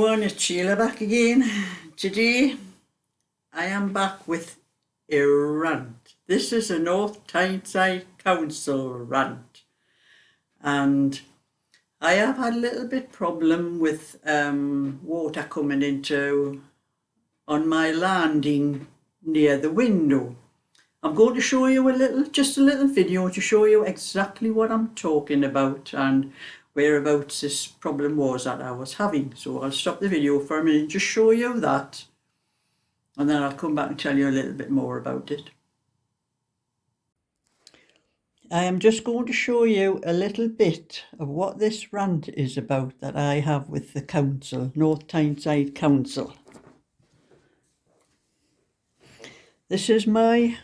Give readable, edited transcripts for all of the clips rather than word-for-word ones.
everyone, it's Sheila back again. Today I am back with a rant. This is a North Tyneside Council rant, and I have had a little bit problem with water coming into on my landing near the window. I'm going to show you just a little video to show you exactly what I'm talking about and whereabouts this problem was that I was having. So I'll stop the video for a minute and just show you that, and then I'll come back and tell you a little bit more about it. I am just going to show you a little bit of what this rant is about that I have with the council, North Tyneside Council. This is my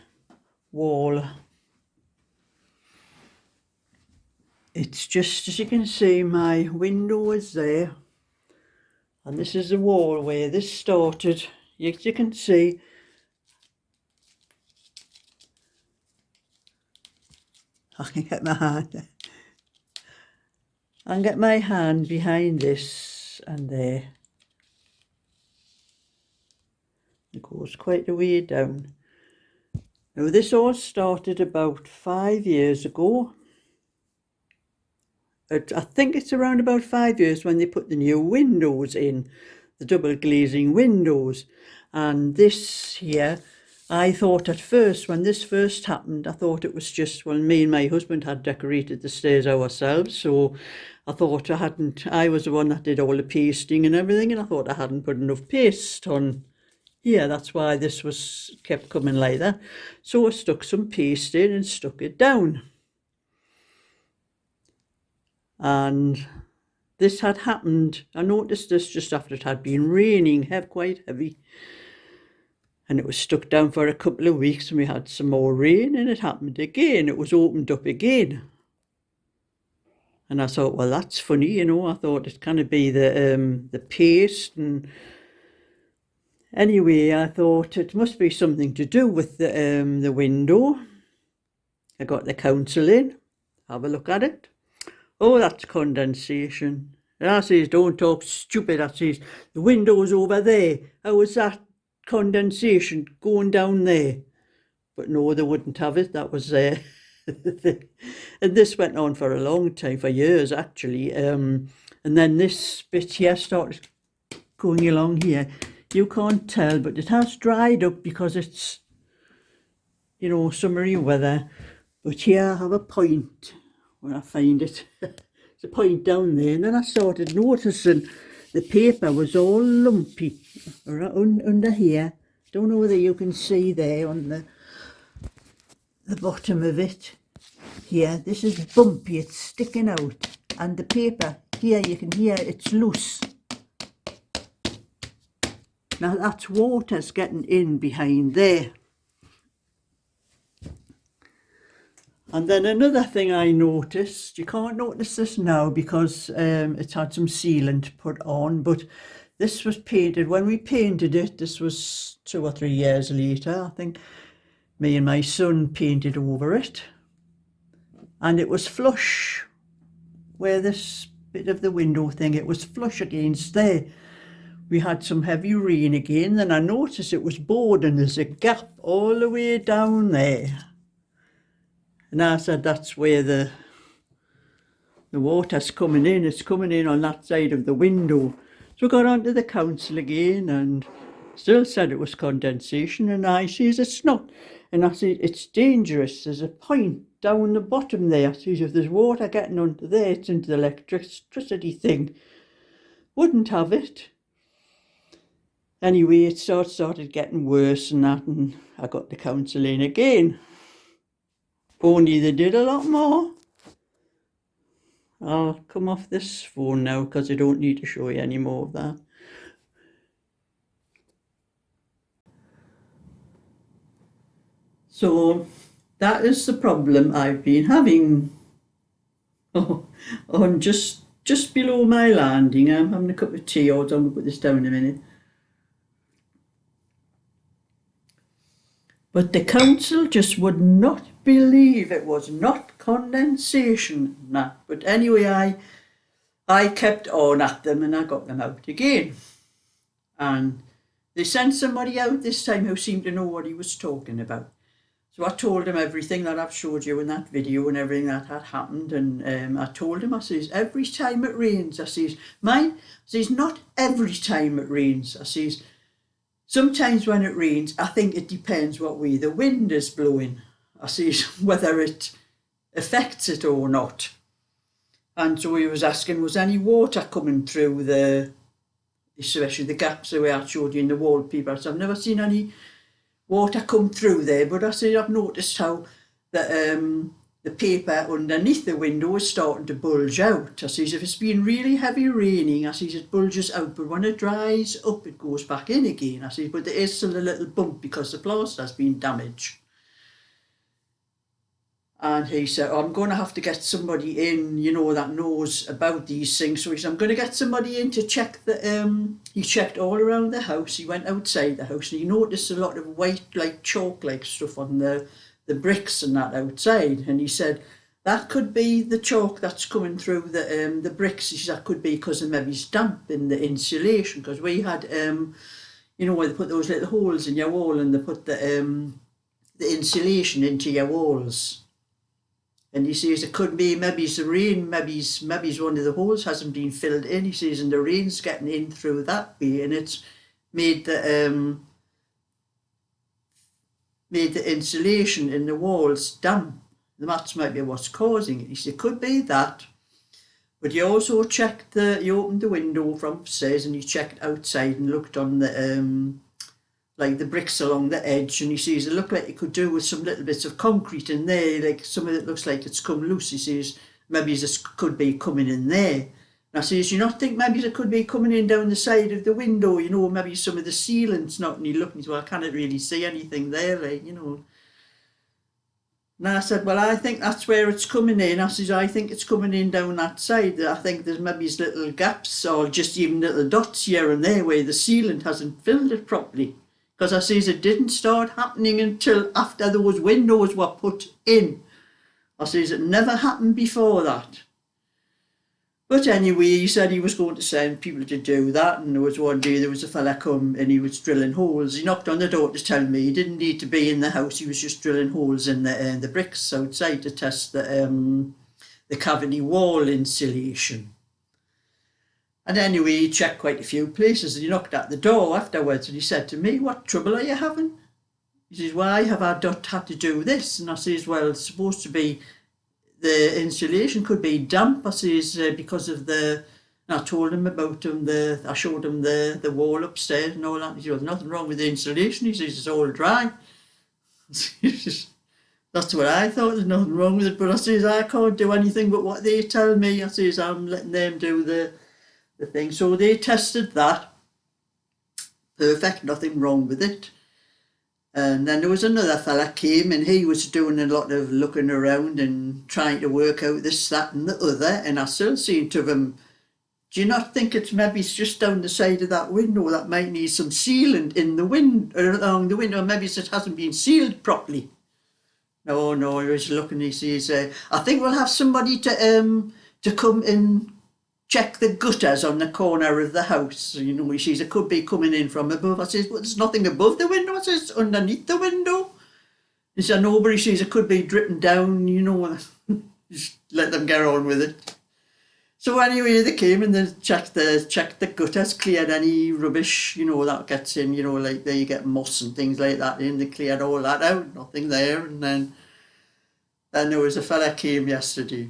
wall. It's just, as you can see, my window is there, and this is the wall where this started. As you can see, I can get my hand behind this and there. It goes quite a way down. Now this all started about 5 years ago. I think it's around about 5 years when they put the new windows in, the double glazing windows. And this here, I thought at first, when this first happened, I thought it was just, well, me and my husband had decorated the stairs ourselves, so I thought I was the one that did all the pasting and everything, and I thought I hadn't put enough paste on here. That's why this was kept coming like that. So I stuck some paste in and stuck it down. And this had happened, I noticed this just after it had been raining, quite heavy. And it was stuck down for a couple of weeks, and we had some more rain, and it happened again. It was opened up again. And I thought, well, that's funny, you know. I thought it kind of be the paste. And anyway, I thought it must be something to do with the window. I got the council in, have a look at it. Oh, that's condensation. And I says, don't talk stupid. I says, the window's over there. How was that condensation going down there? But no, they wouldn't have it. That was and this went on for a long time, for years actually. And then this bit here started going along here. You can't tell, but it has dried up because it's, you know, summery weather. But here I have a point when I find it. It's a point down there, and then I started noticing the paper was all lumpy under here. Don't know whether you can see there on the bottom of it. Here, this is bumpy, it's sticking out, and the paper here, you can hear it's loose. Now that's water's getting in behind there. And then another thing I noticed, you can't notice this now because it's had some sealant put on, but this was painted, when we painted it, this was 2 or 3 years later, I think me and my son painted over it. And it was flush, where this bit of the window thing, it was flush against there. We had some heavy rain again, then I noticed it was bored and there's a gap all the way down there. And I said, that's where the water's coming in. It's coming in on that side of the window. So I got on to the council again and still said it was condensation. And I says, it's not. And I said, it's dangerous. There's a point down the bottom there. I says, if there's water getting onto there, it's into the electricity thing. Wouldn't have it. Anyway, it started getting worse and that, and I got the council in again. Only they did a lot more. I'll come off this phone now because I don't need to show you any more of that. So that is the problem I've been having. On just below my landing. I'm having a cup of tea. I'm going to put this down in a minute. But the council just would not believe it was not condensation. Nah. But anyway, I kept on at them and I got them out again. And they sent somebody out this time who seemed to know what he was talking about. So I told him everything that I've showed you in that video and everything that had happened. And I told him, I says, every time it rains, I says, I says, not every time it rains. I says, sometimes when it rains, I think it depends what way the wind is blowing. I says, whether it affects it or not. And so he was asking, was any water coming through especially the gaps the way I showed you in the wallpaper. So I've never seen any water come through there, but I said I've noticed how the paper underneath the window is starting to bulge out. I says if it's been really heavy raining, I says it bulges out, but when it dries up it goes back in again. I says but there is still a little bump because the plaster has been damaged. And he said, I'm going to have to get somebody in, that knows about these things. So he said, I'm going to get somebody in to check he checked all around the house. He went outside the house and he noticed a lot of white, like chalk-like stuff on the bricks and that outside. And he said, that could be the chalk that's coming through the bricks. He said, that could be because of maybe it's damp in the insulation. Because we had, where they put those little holes in your wall and they put the insulation into your walls. And he says it could be maybe it's the rain, maybe one of the holes hasn't been filled in. He says, and the rain's getting in through that way, and it's made the insulation in the walls damp. That's maybe what's causing it. He said it could be that. But he also checked he opened the window from upstairs and he checked outside and looked on the like the bricks along the edge, and he says it looked like it could do with some little bits of concrete in there, like some of it looks like it's come loose. He says maybe this could be coming in there. And I says, you not think maybe it could be coming in down the side of the window, maybe some of the ceiling's not, and he looked and he said, well, I can't really see anything there, And I said, well, I think that's where it's coming in. I says, I think it's coming in down that side. I think there's maybe little gaps or just even little dots here and there where the ceiling hasn't filled it properly. Because I says it didn't start happening until after those windows were put in. I says it never happened before that. But anyway, he said he was going to send people to do that, and there was one day there was a fella come and he was drilling holes. He knocked on the door to tell me he didn't need to be in the house, he was just drilling holes in the bricks outside to test the cavity wall insulation. And anyway, he checked quite a few places and he knocked at the door afterwards and he said to me, what trouble are you having? He says, why have I had to do this? And I says, well, it's supposed to be, the insulation could be damp. I says, because of and I told him about I showed him the wall upstairs and all that. He said, well, there's nothing wrong with the insulation. He says, it's all dry. That's what I thought, there's nothing wrong with it. But I says, I can't do anything but what they tell me. I says, I'm letting them do the thing. So they tested that. Perfect, nothing wrong with it. And then there was another fella came and he was doing a lot of looking around and trying to work out this, that and the other. And I still saying to him, do you not think it's just down the side of that window that might need some sealant in the along the window? Maybe it hasn't been sealed properly. No, he was looking, he says, I think we'll have somebody to come and check the gutters on the corner of the house. He says it could be coming in from above. I says, but there's nothing above the window. I says, underneath the window. He said, no, but he says it could be dripping down, just let them get on with it. So anyway, they came and they checked the gutters, cleared any rubbish, that gets in, like there you get moss and things like that in. They cleared all that out, nothing there. And then there was a fella came yesterday.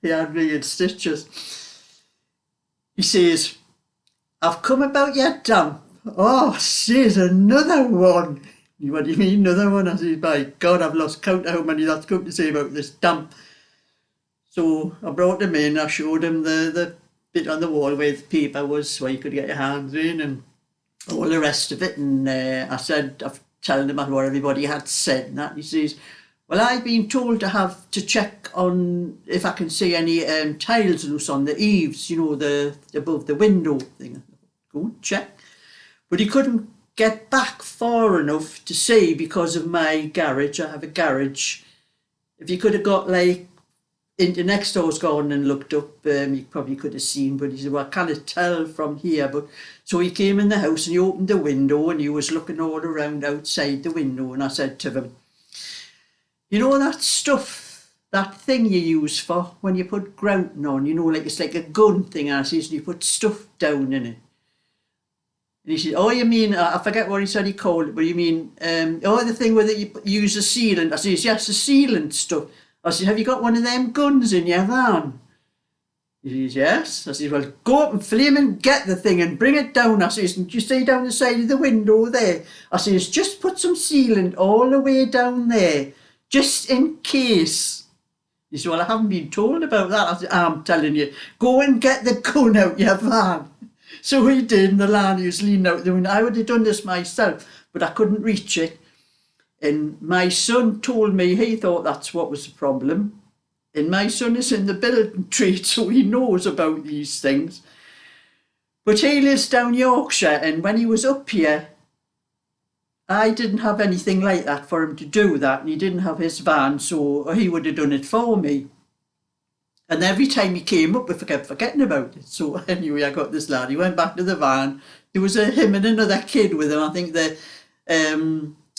He had me in stitches. He says, I've come about your damp. Oh, says another one. What do you mean, another one? I said, my God, I've lost count how many that's come to say about this damp. So I brought him in, I showed him the bit on the wall where the paper was, where you could get your hands in and all the rest of it. And I've telling him what everybody had said and that. He says, well, I've been told to check on if I can see any tiles loose on the eaves, the above the window thing. Go and check. But he couldn't get back far enough to see because of my garage. I have a garage. If you could have got into next door's garden and looked up. You probably could have seen, but he said, well, I can't tell from here. But so he came in the house and he opened the window and he was looking all around outside the window. And I said to him, you know that stuff, that thing you use for when you put grouting on, you know, like it's like a gun thing, I says, and you put stuff down in it. And he said, oh, you mean, I forget what he said he called it, but you mean, oh, the thing where you use a sealant. I says, yes, the sealant stuff. I said, have you got one of them guns in your van? He says, yes. I said, well, go up and flaming get the thing and bring it down. I says, and you stay down the side of the window there. I says, just put some sealant all the way down there, just in case. He said, well, I haven't been told about that. I said, I'm telling you, go and get the gun out your van. So he did, and the lad was leaning out the window. I would have done this myself, but I couldn't reach it. And my son told me he thought that's what was the problem. And my son is in the building trade, so he knows about these things. But he lives down Yorkshire, and when he was up here, I didn't have anything like that for him to do that, and he didn't have his van, so he would have done it for me. And every time he came up, we kept forgetting about it. So anyway, I got this lad. He went back to the van. There was him and another kid with him. I think the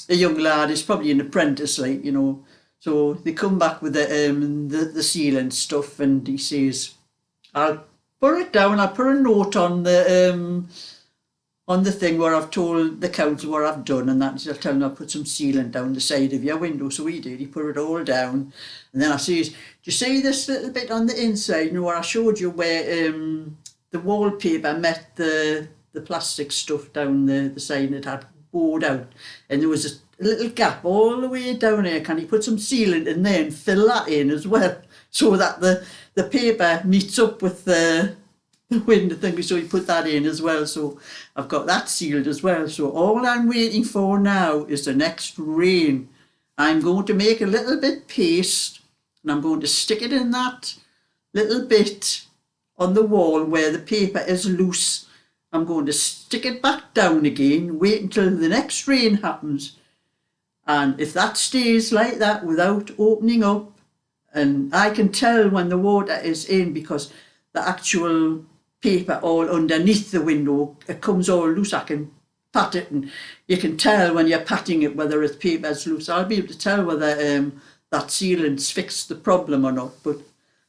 young lad is probably an apprentice, like, you know. So they come back with the sealant stuff, and he says, I'll put it down. I'll put a note on the thing where I've told the council what I've done, and that I'll tell him I'll put some sealant down the side of your window. So he did. He put it all down, and then I says, do you see this little bit on the inside? You know where I showed you where the wallpaper met the plastic stuff down the side, and it had bored out, and there was a little gap all the way down here. Can you put some sealant in there and fill that in as well, so that the paper meets up with the window thing? So he put that in as well. So I've got that sealed as well. So all I'm waiting for now is the next rain. I'm going to make a little bit paste, and I'm going to stick it in that little bit on the wall where the paper is loose. I'm going to stick it back down again, wait until the next rain happens. And if that stays like that without opening up, and I can tell when the water is in, because the actual paper all underneath the window, it comes all loose. I can pat it, and you can tell when you're patting it whether its paper is loose. I'll be able to tell whether that sealant's fixed the problem or not. But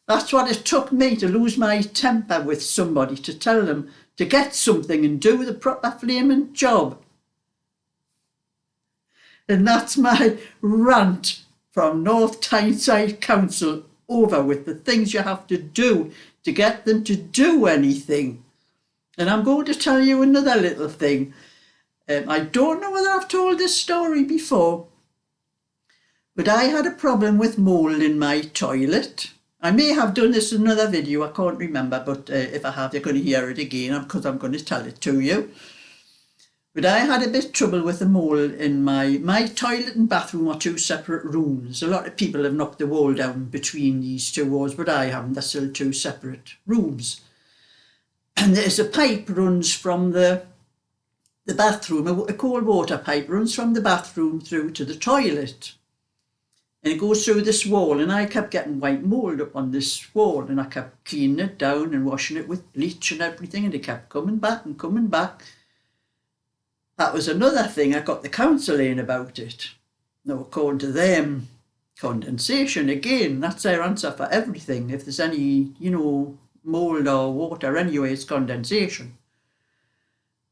that's what it took me to lose my temper with somebody, to tell them to get something and do the proper flaming job. And that's my rant from North Tyneside Council, over with the things you have to do to get them to do anything. And I'm going to tell you another little thing. I don't know whether I've told this story before, but I had a problem with mould in my toilet. I may have done this in another video, I can't remember, but if I have, you're going to hear it again, because I'm going to tell it to you. But I had a bit of trouble with the mould in my toilet and bathroom are two separate rooms. A lot of people have knocked the wall down between these two walls, but I haven't. They're still two separate rooms. And there's a pipe runs from the bathroom, a cold water pipe runs from the bathroom through to the toilet. And it goes through this wall, and I kept getting white mould up on this wall, and I kept cleaning it down and washing it with bleach and everything, and it kept coming back and coming back. That was another thing. I got the council in about it. Now, according to them, condensation again, that's their answer for everything. If there's any, mould or water anyway, it's condensation.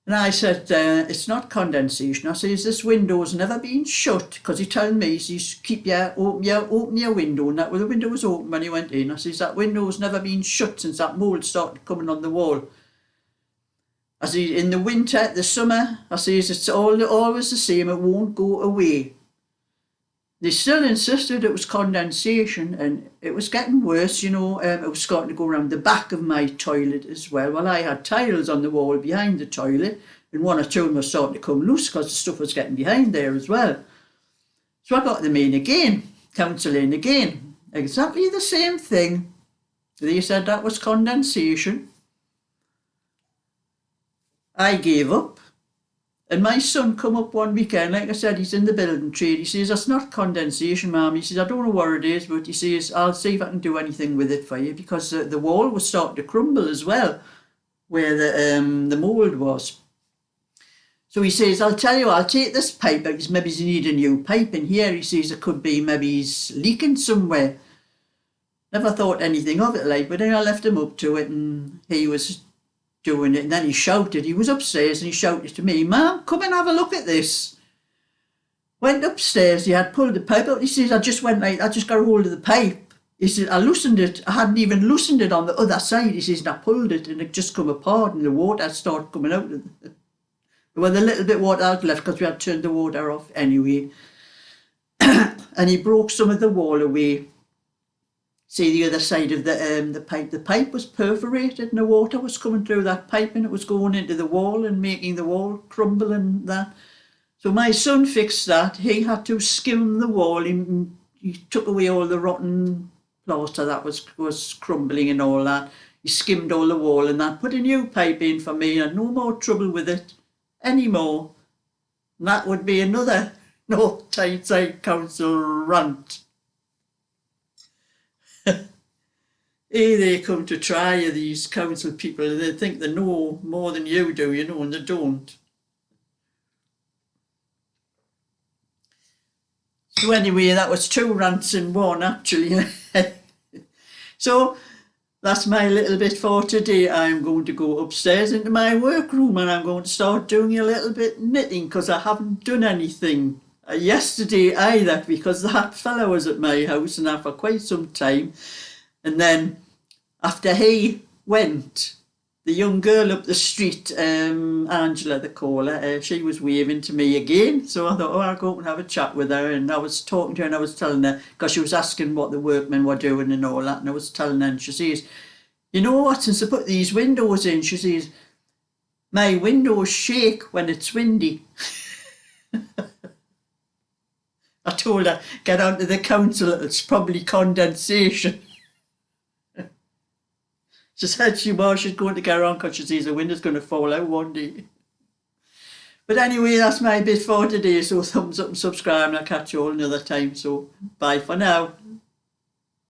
And I said, it's not condensation. I says, this window's never been shut, because he told me, he says, open your window. And that, well, the window was open when he went in. I says, that window's never been shut since that mould started coming on the wall. I says, in the winter, the summer, I says, it's always the same, it won't go away. They still insisted it was condensation, and it was getting worse, it was starting to go around the back of my toilet as well. Well, I had tiles on the wall behind the toilet, and one or two of them were starting to come loose because the stuff was getting behind there as well. So I got them in again, council in again, exactly the same thing. They said that was condensation. I gave up, And my son come up one weekend, like I said, he's in the building trade. He says, that's not condensation, Mum. He says, I don't know what it is, but he says, I'll see if I can do anything with it for you, because the wall was starting to crumble as well, where the mould was. So he says, I'll tell you, I'll take this pipe, because maybe you need a new pipe in here. He says it could be maybe he's leaking somewhere. Never thought anything of it, like, but then I left him up to it, and he was doing it, and then he shouted. He was upstairs and he shouted to me, Mum, come and have a look at this. Went upstairs, he had pulled the pipe out. He says, I just got a hold of the pipe. He said, I loosened it. I hadn't even loosened it on the other side. He says, and I pulled it and it just come apart and the water started coming out. There was a little bit of water out left because we had turned the water off anyway. And he broke some of the wall away. See the other side of the pipe. The pipe was perforated and the water was coming through that pipe and it was going into the wall and making the wall crumble and that. So my son fixed that. He had to skim the wall. He took away all the rotten plaster that was crumbling and all that. He skimmed all the wall and that. Put a new pipe in for me. I had no more trouble with it anymore. And that would be another North Tyneside Council rant. Here they come to try you, these council people, and they think they know more than you do, you know, and they don't. So anyway, that was 2 rants in one, actually. So that's my little bit for today. I'm going to go upstairs into my workroom and I'm going to start doing a little bit knitting, because I haven't done anything yesterday either, because that fella was at my house and that for quite some time. And then after he went, the young girl up the street, Angela they call her, she was waving to me again. So I thought, oh, I'll go and have a chat with her. And I was talking to her and I was telling her, because she was asking what the workmen were doing and all that. And I was telling her, and she says, you know what, since I put these windows in, she says, my windows shake when it's windy. I told her, get on to the council, it's probably condensation. She said she's going to get on because she sees the window's going to fall out one day. But anyway, that's my bit for today. So thumbs up and subscribe, and I'll catch you all another time. So bye for now.